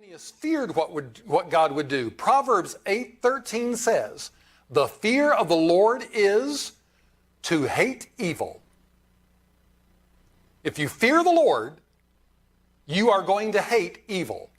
Phineas feared what God would do. Proverbs 8:13 says, "The fear of the Lord is to hate evil." If you fear the Lord, you are going to hate evil.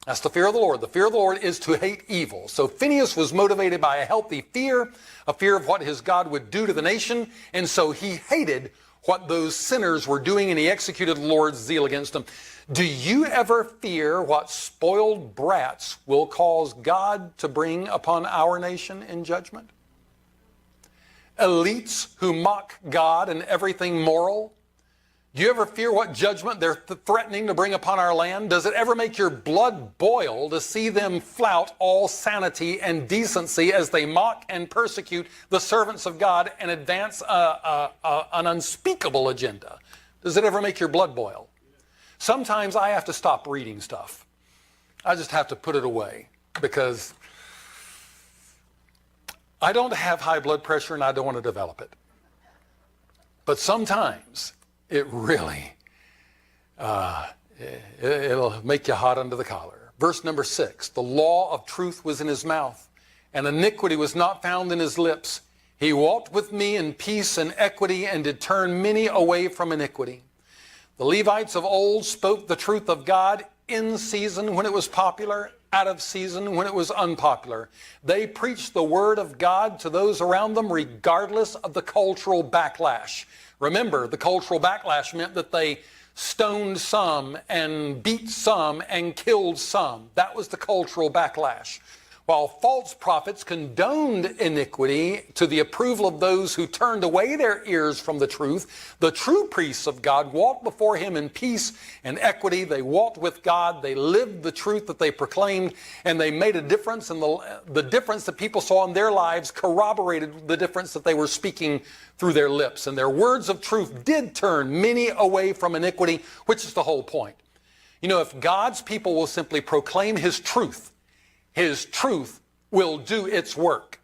That's the fear of the Lord. The fear of the Lord is to hate evil. So Phineas was motivated by a healthy fear, a fear of what his God would do to the nation, and so he hated what those sinners were doing, and he executed the Lord's zeal against them. Do you ever fear what spoiled brats will cause God to bring upon our nation in judgment? Elites who mock God and everything moral? Do you ever fear what judgment they're threatening to bring upon our land? Does it ever make your blood boil to see them flout all sanity and decency as they mock and persecute the servants of God and advance an unspeakable agenda? Does it ever make your blood boil? Sometimes I have to stop reading stuff. I just have to put it away because I don't have high blood pressure and I don't want to develop it. But sometimes it really, it'll make you hot under the collar. Verse number 6, the law of truth was in his mouth, and iniquity was not found in his lips. He walked with me in peace and equity, and did turn many away from iniquity. The Levites of old spoke the truth of God in season when it was popular, out of season when it was unpopular. They preached the word of God to those around them regardless of the cultural backlash. Remember, the cultural backlash meant that they stoned some and beat some and killed some. That was the cultural backlash. While false prophets condoned iniquity to the approval of those who turned away their ears from the truth, the true priests of God walked before him in peace and equity. They walked with God. They lived the truth that they proclaimed, and they made a difference. And the difference that people saw in their lives corroborated the difference that they were speaking through their lips. And their words of truth did turn many away from iniquity, which is the whole point. You know, if God's people will simply proclaim his truth will do its work.